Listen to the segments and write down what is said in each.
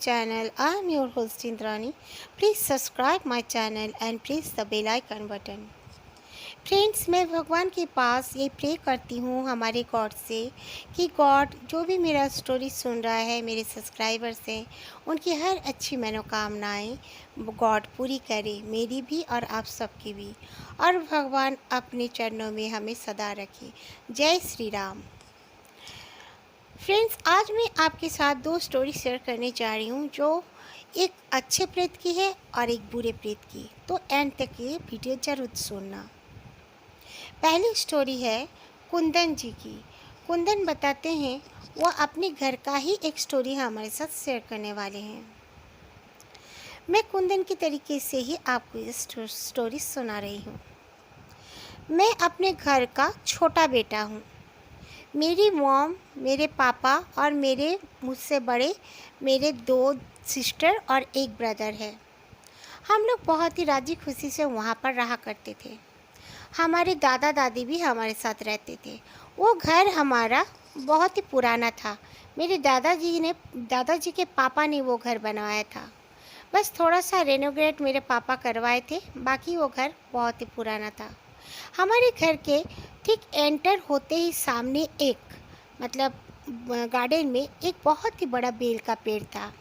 channel. I am your host Indrani. Please subscribe my channel and press the bell icon button. Friends, मैं भगवान के पास ये pray करती हूँ हमारे गॉड से कि गॉड जो भी मेरा स्टोरी सुन रहा है, मेरे सब्सक्राइबर्स हैं, उनकी हर अच्छी मनोकामनाएं गॉड पूरी करे, मेरी भी और आप सबकी भी। और भगवान अपने चरणों में हमें सदा रखे। जय श्री राम। फ्रेंड्स, आज मैं आपके साथ दो स्टोरी शेयर करने जा रही हूँ जो एक अच्छे प्रेत की है और एक बुरे प्रेत की। तो एंड तक ये वीडियो जरूर सुनना। पहली स्टोरी है कुंदन जी की। कुंदन बताते हैं वो अपने घर का ही एक स्टोरी हमारे साथ शेयर करने वाले हैं। मैं कुंदन के तरीके से ही आपको ये स्टोरी सुना रही हूँ। मैं अपने घर का छोटा बेटा हूँ। मेरी मॉम, मेरे पापा और मेरे मुझसे बड़े मेरे दो सिस्टर और एक ब्रदर है। हम लोग बहुत ही राजी खुशी से वहाँ पर रहा करते थे। हमारे दादा दादी भी हमारे साथ रहते थे। वो घर हमारा बहुत ही पुराना था। मेरे दादाजी के पापा ने वो घर बनवाया था। बस थोड़ा सा रेनोवेट मेरे पापा करवाए थे, बाकी वो घर बहुत ही पुराना था। हमारे घर के ठीक एंटर होते ही सामने गार्डन में एक बहुत ही बड़ा बेल का पेड़ था।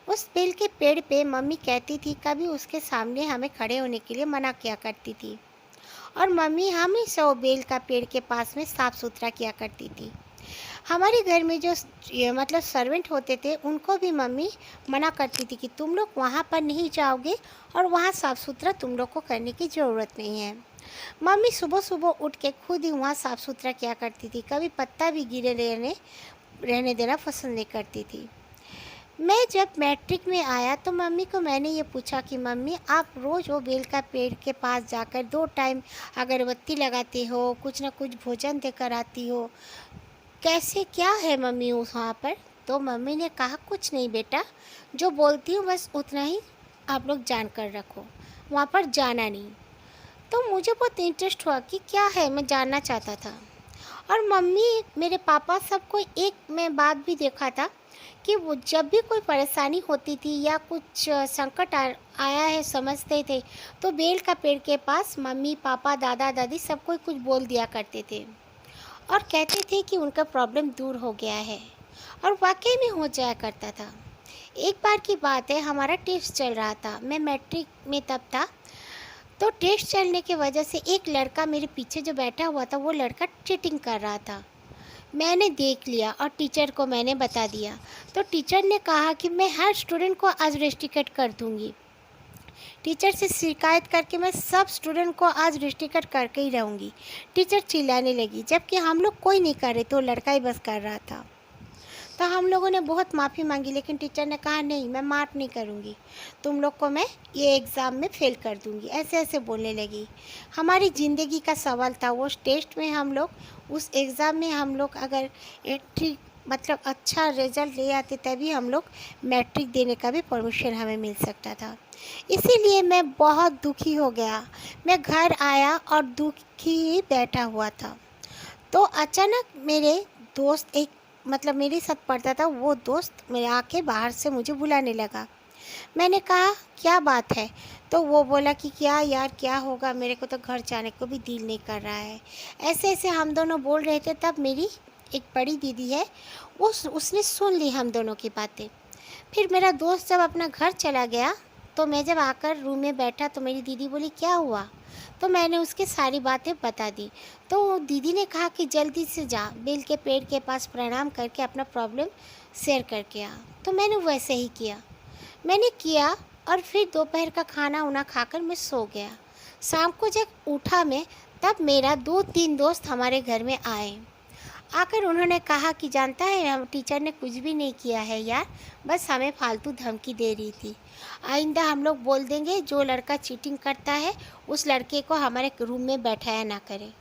उस बेल के पेड़ पे मम्मी कहती थी, कभी उसके सामने हमें खड़े होने के लिए मना किया करती थी। और मम्मी हमेशा वो बेल का पेड़ के पास में साफ़ सुथरा किया करती थी। हमारे घर में जो सर्वेंट होते थे, उनको भी मम्मी मना करती थी कि तुम लोग वहाँ पर नहीं जाओगे और वहाँ साफ़ सुथरा तुम लोग को करने की ज़रूरत नहीं है। मम्मी सुबह सुबह उठ के खुद ही वहाँ साफ़ सुथरा किया करती थी। कभी पत्ता भी गिरे रहने देना पसंद नहीं करती थी। मैं जब मैट्रिक में आया तो मम्मी को मैंने ये पूछा कि मम्मी, आप रोज़ वो बेल का पेड़ के पास जाकर 2 टाइम अगरबत्ती लगाते हो, कुछ ना कुछ भोजन देकर आती हो, कैसे क्या है मम्मी उस वहाँ पर? तो मम्मी ने कहा, कुछ नहीं बेटा, जो बोलती हूँ बस उतना ही आप लोग जान कर रखो, वहाँ पर जाना नहीं। तो मुझे बहुत इंटरेस्ट हुआ कि क्या है, मैं जानना चाहता था। और मम्मी, मेरे पापा, सबको एक मैं बात भी देखा था कि वो जब भी कोई परेशानी होती थी या कुछ संकट आया है समझते थे, तो बेल का पेड़ के पास मम्मी पापा दादा दादी सब कोई कुछ बोल दिया करते थे और कहते थे कि उनका प्रॉब्लम दूर हो गया है। और वाकई में हो जाया करता था। एक बार की बात है, हमारा टेस्ट चल रहा था। मैं मैट्रिक में तब था। तो टेस्ट चलने की वजह से एक लड़का मेरे पीछे जो बैठा हुआ था, वो लड़का चीटिंग कर रहा था। मैंने देख लिया और टीचर को मैंने बता दिया। तो टीचर ने कहा कि मैं हर स्टूडेंट को आज रेस्ट्रिकेट कर दूंगी। टीचर से शिकायत करके मैं सब स्टूडेंट को आज रेस्ट्रिकेट करके ही रहूँगी। टीचर चिल्लाने लगी, जबकि हम लोग कोई नहीं कर रहे, तो लड़का ही बस कर रहा था। तो हम लोगों ने बहुत माफ़ी मांगी, लेकिन टीचर ने कहा, नहीं, मैं माफ़ नहीं करूँगी, तुम लोग को मैं ये एग्ज़ाम में फ़ेल कर दूँगी। ऐसे ऐसे बोलने लगी। हमारी ज़िंदगी का सवाल था वो टेस्ट में हम लोग, उस एग्ज़ाम में हम लोग अगर ठीक अच्छा रिज़ल्ट ले आते, तभी हम लोग मैट्रिक देने का भी परमिशन हमें मिल सकता था। इसीलिए मैं बहुत दुखी हो गया। मैं घर आया और दुखी ही बैठा हुआ था। तो अचानक मेरे दोस्त मेरे साथ पढ़ता था, वो दोस्त मेरे आके बाहर से मुझे बुलाने लगा। मैंने कहा, क्या बात है? तो वो बोला कि क्या यार, क्या होगा, मेरे को तो घर जाने को भी दिल नहीं कर रहा है। ऐसे ऐसे हम दोनों बोल रहे थे, तब मेरी एक बड़ी दीदी है, उसने सुन ली हम दोनों की बातें। फिर मेरा दोस्त जब अपना घर चला गया, तो मैं जब आकर रूम में बैठा तो मेरी दीदी बोली, क्या हुआ? तो मैंने उसकी सारी बातें बता दी। तो दीदी ने कहा कि जल्दी से जा, बेल के पेड़ के पास प्रणाम करके अपना प्रॉब्लम शेयर करके आ। तो मैंने वैसे ही किया और फिर दोपहर का खाना उना खाकर मैं सो गया। शाम को जब उठा मैं, तब मेरा 2-3 दोस्त हमारे घर में आए। आकर उन्होंने कहा कि जानता है, हम टीचर ने कुछ भी नहीं किया है यार, बस हमें फालतू धमकी दे रही थी। आइंदा हम लोग बोल देंगे जो लड़का चीटिंग करता है उस लड़के को हमारे रूम में बैठाया ना करे।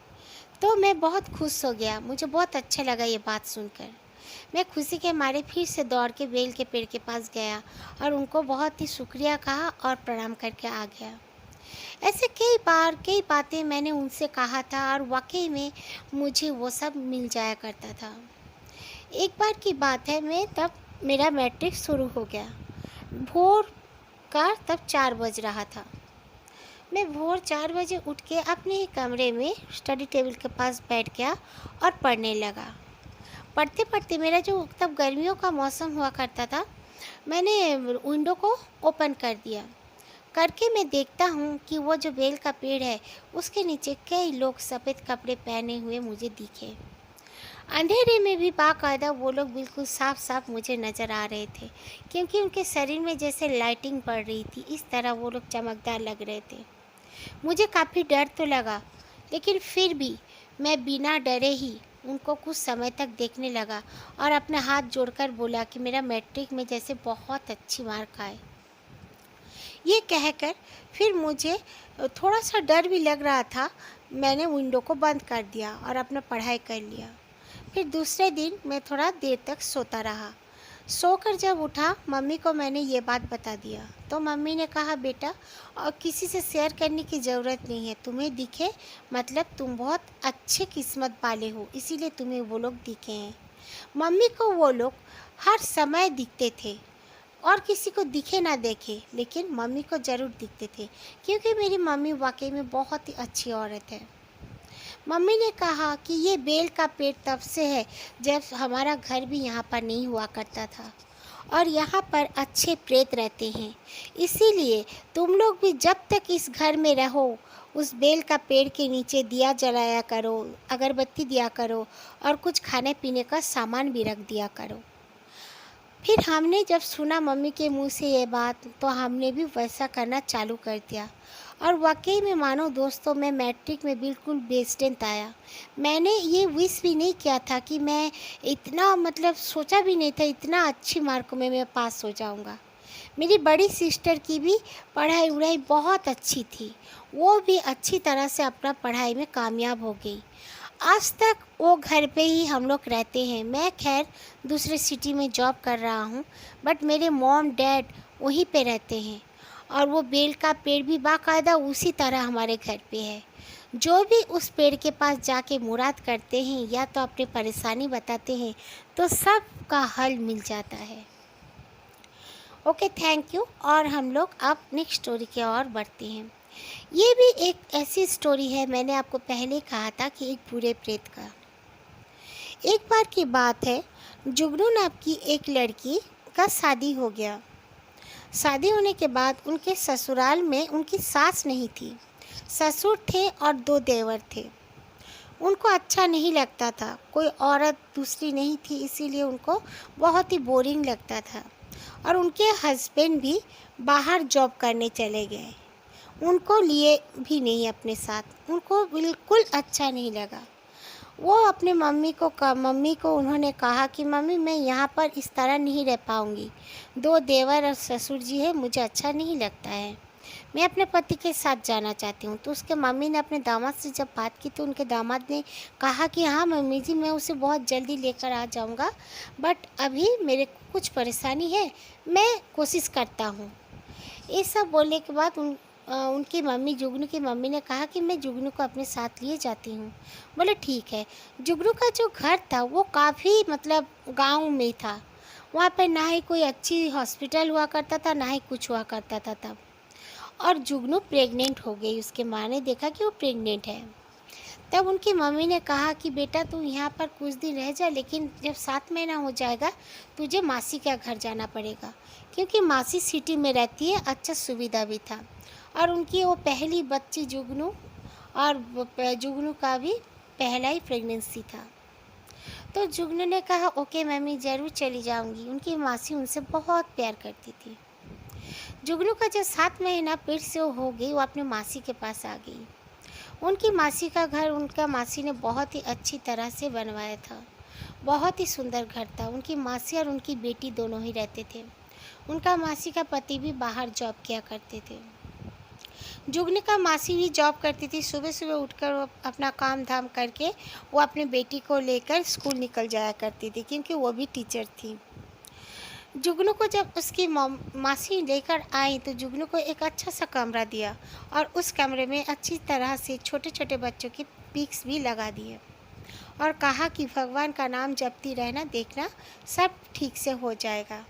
तो मैं बहुत खुश हो गया, मुझे बहुत अच्छा लगा ये बात सुनकर। मैं खुशी के मारे फिर से दौड़ के बेल के पेड़ के पास गया और उनको बहुत ही शुक्रिया कहा और प्रणाम करके आ गया। ऐसे कई बातें मैंने उनसे कहा था और वाकई में मुझे वो सब मिल जाया करता था। एक बार की बात है, मैं तब मेरा मैट्रिक शुरू हो गया भोर का तब 4 बज रहा था। मैं भोर 4 बजे उठ के अपने ही कमरे में स्टडी टेबल के पास बैठ गया और पढ़ने लगा। पढ़ते पढ़ते मेरा जो तब गर्मियों का मौसम हुआ करता था, मैंने विंडो को ओपन कर दिया। करके मैं देखता हूँ कि वो जो बेल का पेड़ है उसके नीचे कई लोग सफ़ेद कपड़े पहने हुए मुझे दिखे। अंधेरे में भी बाकायदा वो लोग बिल्कुल साफ साफ मुझे नज़र आ रहे थे, क्योंकि उनके शरीर में जैसे लाइटिंग पड़ रही थी, इस तरह वो लोग चमकदार लग रहे थे। मुझे काफ़ी डर तो लगा, लेकिन फिर भी मैं बिना डरे ही उनको कुछ समय तक देखने लगा और अपने हाथ जोड़कर बोला कि मेरा मैट्रिक में जैसे बहुत अच्छी मार्क आए। ये कहकर फिर मुझे थोड़ा सा डर भी लग रहा था। मैंने विंडो को बंद कर दिया और अपना पढ़ाई कर लिया। फिर दूसरे दिन मैं थोड़ा देर तक सोता रहा। सोकर जब उठा, मम्मी को मैंने ये बात बता दिया। तो मम्मी ने कहा, बेटा और किसी से शेयर करने की ज़रूरत नहीं है, तुम्हें दिखे मतलब तुम बहुत अच्छे किस्मत वाले हो, इसीलिए तुम्हें वो लोग दिखे हैं। मम्मी को वो लोग हर समय दिखते थे, और किसी को दिखे ना देखे, लेकिन मम्मी को ज़रूर दिखते थे, क्योंकि मेरी मम्मी वाकई में बहुत ही अच्छी औरत है। मम्मी ने कहा कि ये बेल का पेड़ तब से है जब हमारा घर भी यहाँ पर नहीं हुआ करता था, और यहाँ पर अच्छे प्रेत रहते हैं, इसीलिए तुम लोग भी जब तक इस घर में रहो उस बेल का पेड़ के नीचे दिया जलाया करो, अगरबत्ती दिया करो और कुछ खाने पीने का सामान भी रख दिया करो। फिर हमने जब सुना मम्मी के मुंह से ये बात, तो हमने भी वैसा करना चालू कर दिया, और वाकई में मानो दोस्तों, मैं मैट्रिक में बिल्कुल बेस्ट रैंक आया। मैंने ये विश भी नहीं किया था कि मैं इतना मतलब सोचा भी नहीं था इतना अच्छी मार्कों में मैं पास हो जाऊंगा। मेरी बड़ी सिस्टर की भी पढ़ाई उढ़ाई बहुत अच्छी थी, वो भी अच्छी तरह से अपना पढ़ाई में कामयाब हो गई। आज तक वो घर पे ही हम लोग रहते हैं। मैं खैर दूसरे सिटी में जॉब कर रहा हूँ, बट मेरे मॉम डैड वहीं पे रहते हैं, और वो बेल का पेड़ भी बाकायदा उसी तरह हमारे घर पे है। जो भी उस पेड़ के पास जाके मुराद करते हैं या तो अपनी परेशानी बताते हैं, तो सब का हल मिल जाता है। Okay, thank you. और हम लोग अब नेक्स्ट स्टोरी की ओर बढ़ते हैं। ये भी एक ऐसी स्टोरी है, मैंने आपको पहले कहा था कि एक बुरे प्रेत का। एक बार की बात है, जुगनू नाम की एक लड़की का शादी हो गया। शादी होने के बाद उनके ससुराल में उनकी सास नहीं थी, ससुर थे और 2 देवर थे। उनको अच्छा नहीं लगता था, कोई औरत दूसरी नहीं थी, इसीलिए उनको बहुत ही बोरिंग लगता था। और उनके हस्बैंड भी बाहर जॉब करने चले गए, उनको लिए भी नहीं अपने साथ। उनको बिल्कुल अच्छा नहीं लगा। वो अपने मम्मी को उन्होंने कहा कि मम्मी, मैं यहाँ पर इस तरह नहीं रह पाऊँगी, 2 देवर और ससुर जी है, मुझे अच्छा नहीं लगता है, मैं अपने पति के साथ जाना चाहती हूँ। तो उसके मम्मी ने अपने दामाद से जब बात की, तो उनके दामाद ने कहा कि हाँ मम्मी जी, मैं उसे बहुत जल्दी लेकर आ जाऊँगा, बट अभी मेरे को कुछ परेशानी है, मैं कोशिश करता हूँ। ये सब बोलने के बाद उनकी मम्मी, जुगनू की मम्मी ने कहा कि मैं जुगनू को अपने साथ लिए जाती हूँ। बोले ठीक है। जुगनू का जो घर था वो काफ़ी मतलब गांव में था, वहाँ पर ना ही कोई अच्छी हॉस्पिटल हुआ करता था, ना ही कुछ हुआ करता था तब। और जुगनू प्रेग्नेंट हो गई, उसके माँ ने देखा कि वो प्रेग्नेंट है। तब उनकी मम्मी ने कहा कि बेटा तू यहाँ पर कुछ दिन रह जा, लेकिन जब 7 महीना हो जाएगा तुझे मासी के घर जाना पड़ेगा, क्योंकि मासी सिटी में रहती है, अच्छा सुविधा भी था। और उनकी वो पहली बच्ची जुगनू, और जुगनू का भी पहला ही प्रेगनेंसी था। तो जुगनू ने कहा ओके मम्मी, ज़रूर चली जाऊंगी। उनकी मासी उनसे बहुत प्यार करती थी। जुगनू का जब 7 महीना पेट से हो गई, वो अपने मासी के पास आ गई। उनकी मासी का घर उनका मासी ने बहुत ही अच्छी तरह से बनवाया था, बहुत ही सुंदर घर था। उनकी मासी और उनकी बेटी दोनों ही रहते थे। उनका मासी का पति भी बाहर जॉब किया करते थे। जुगनू का मासी भी जॉब करती थी। सुबह सुबह उठकर वो अपना काम धाम करके वो अपनी बेटी को लेकर स्कूल निकल जाया करती थी, क्योंकि वो भी टीचर थी। जुगनू को जब उसकी मासी लेकर आई, तो जुगनू को एक अच्छा सा कमरा दिया, और उस कमरे में अच्छी तरह से छोटे छोटे बच्चों की पिक्स भी लगा दिए, और कहा कि भगवान का नाम जपती रहना, देखना सब ठीक से हो जाएगा।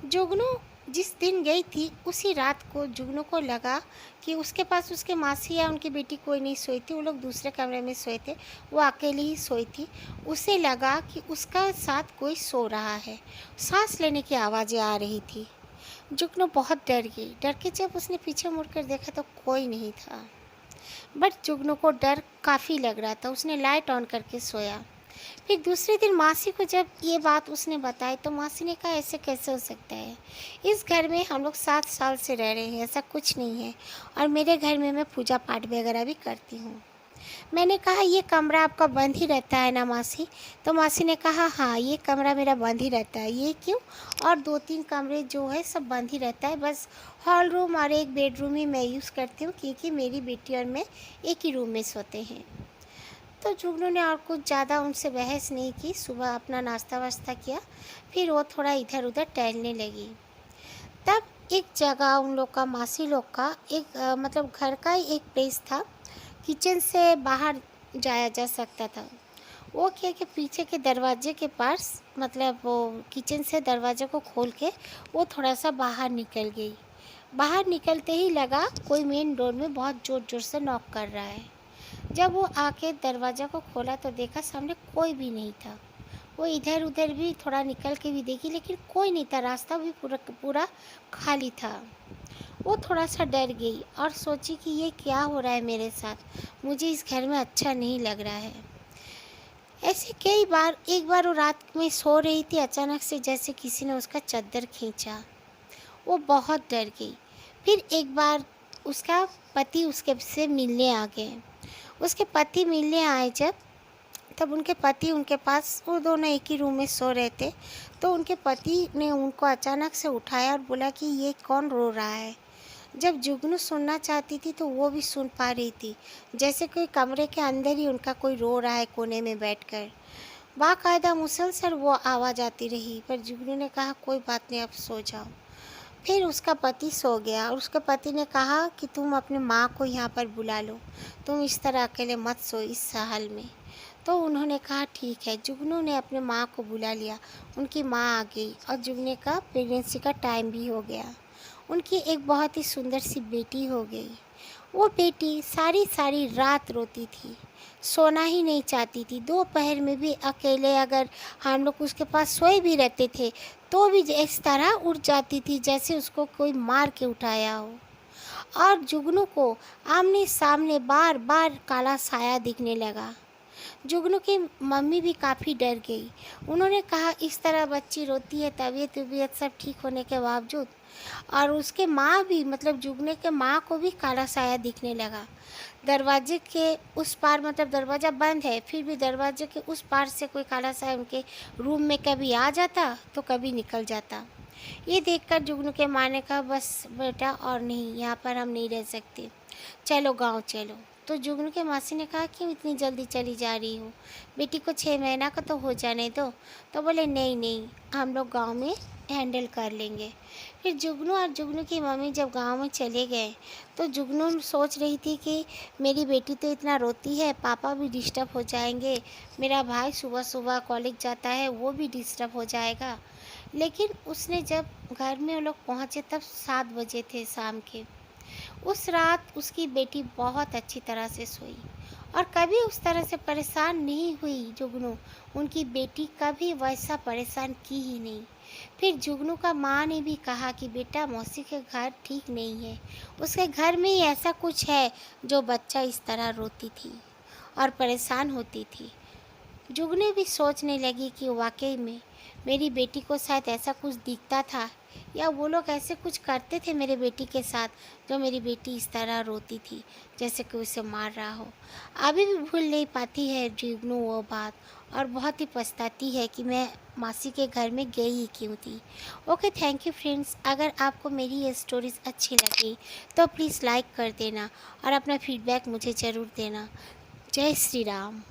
जुगनू जिस दिन गई थी उसी रात को जुगनू को लगा कि उसके पास उसके मासी या उनकी बेटी कोई नहीं सोई थी, वो लोग दूसरे कमरे में सोए थे, वो अकेली ही सोई थी। उसे लगा कि उसका साथ कोई सो रहा है, सांस लेने की आवाज़ें आ रही थी। जुगनू बहुत डर गई। डर के जब उसने पीछे मुड़कर देखा तो कोई नहीं था, बट जुगनू को डर काफ़ी लग रहा था। उसने लाइट ऑन करके सोया। फिर दूसरे दिन मासी को जब ये बात उसने बताई तो मासी ने कहा ऐसे कैसे हो सकता है, इस घर में हम लोग 7 साल से रह रहे हैं, ऐसा कुछ नहीं है, और मेरे घर में मैं पूजा पाठ वगैरह भी करती हूँ। मैंने कहा ये कमरा आपका बंद ही रहता है ना मासी? तो मासी ने कहा हाँ, ये कमरा मेरा बंद ही रहता है। ये क्यों? और 2-3 कमरे जो है सब बंद ही रहता है, बस हॉल रूम और एक बेडरूम ही मैं यूज़ करती हूँ, क्योंकि मेरी बेटी और मैं एक ही रूम में सोते हैं। तो जुगनू ने और कुछ ज़्यादा उनसे बहस नहीं की। सुबह अपना नाश्ता वास्ता किया, फिर वो थोड़ा इधर उधर टहलने लगी। तब एक जगह उन लोग का, मासी लोग का एक मतलब घर का ही एक प्लेस था, किचन से बाहर जाया जा सकता था। वो क्या कि पीछे के दरवाजे के पास, मतलब वो किचन से दरवाजे को खोल के वो थोड़ा सा बाहर निकल गई। बाहर निकलते ही लगा कोई मेन डोर में बहुत ज़ोर ज़ोर से नॉक कर रहा है। जब वो आके दरवाज़ा को खोला तो देखा सामने कोई भी नहीं था। वो इधर उधर भी थोड़ा निकल के भी देखी, लेकिन कोई नहीं था, रास्ता भी पूरा पूरा खाली था। वो थोड़ा सा डर गई और सोची कि ये क्या हो रहा है मेरे साथ, मुझे इस घर में अच्छा नहीं लग रहा है। ऐसे कई बार, एक बार वो रात में सो रही थी, अचानक से जैसे किसी ने उसका चादर खींचा। वो बहुत डर गई। फिर एक बार उसका पति उसके से मिलने आ गए। उसके पति मिलने आए जब, तब उनके पति उनके पास, वो दोनों एक ही रूम में सो रहे थे, तो उनके पति ने उनको अचानक से उठाया और बोला कि ये कौन रो रहा है। जब जुगनू सुनना चाहती थी तो वो भी सुन पा रही थी, जैसे कोई कमरे के अंदर ही उनका कोई रो रहा है कोने में बैठकर। बाकायदा मुसलसल वो आवाज़ आती रही, पर जुगनू ने कहा कोई बात नहीं, अब सो जाओ। फिर उसका पति सो गया और उसके पति ने कहा कि तुम अपने माँ को यहाँ पर बुला लो, तुम इस तरह अकेले मत सो इस हाल में। तो उन्होंने कहा ठीक है। जुगनू ने अपने माँ को बुला लिया। उनकी माँ आ गई और जुगनू का प्रेगनेंसी का टाइम भी हो गया। उनकी एक बहुत ही सुंदर सी बेटी हो गई। वो बेटी सारी सारी रात रोती थी, सोना ही नहीं चाहती थी। दोपहर में भी अकेले अगर हम लोग उसके पास सोए भी रहते थे तो भी इस तरह उठ जाती थी जैसे उसको कोई मार के उठाया हो। और जुगनू को आमने सामने बार बार काला साया दिखने लगा। जुगनू की मम्मी भी काफ़ी डर गई। उन्होंने कहा इस तरह बच्ची रोती है, तबीयत वबीयत सब ठीक होने के बावजूद। और उसके माँ भी, मतलब जुगनू के माँ को भी काला साया दिखने लगा। दरवाजे के उस पार, मतलब दरवाज़ा बंद है, फिर भी दरवाजे के उस पार से कोई काला साया उनके रूम में कभी आ जाता तो कभी निकल जाता। ये देखकर जुगनू के माँ ने कहा बस बेटा, और नहीं, यहाँ पर हम नहीं रह सकते, चलो गांव चलो। तो जुगनू के मासी ने कहा क्यों इतनी जल्दी चली जा रही हो, बेटी को 6 महीना का तो हो जाने दो। तो बोले नहीं नहीं, हम लोग गांव में हैंडल कर लेंगे। फिर जुगनू और जुगनू की मम्मी जब गांव में चले गए तो जुगनू सोच रही थी कि मेरी बेटी तो इतना रोती है, पापा भी डिस्टर्ब हो जाएंगे, मेरा भाई सुबह सुबह कॉलेज जाता है वो भी डिस्टर्ब हो जाएगा। लेकिन उसने जब घर में वो लोग पहुँचे तब 7 बजे थे शाम के। उस रात उसकी बेटी बहुत अच्छी तरह से सोई और कभी उस तरह से परेशान नहीं हुई जुगनू। उनकी बेटी कभी वैसा परेशान की ही नहीं। फिर जुगनू का माँ ने भी कहा कि बेटा मौसी के घर ठीक नहीं है, उसके घर में ही ऐसा कुछ है जो बच्चा इस तरह रोती थी और परेशान होती थी। जुगनू भी सोचने लगी कि वाकई में मेरी बेटी को शायद ऐसा कुछ दिखता था, या वो लोग ऐसे कुछ करते थे मेरे बेटी के साथ जो मेरी बेटी इस तरह रोती थी जैसे कि उसे मार रहा हो। अभी भी भूल नहीं पाती है जुगनू वो बात, और बहुत ही पछताती है कि मैं मासी के घर में गई ही क्यों थी। Okay, thank you friends. अगर आपको मेरी ये स्टोरीज़ अच्छी लगी तो प्लीज़ लाइक कर देना और अपना फीडबैक मुझे ज़रूर देना। जय श्री राम।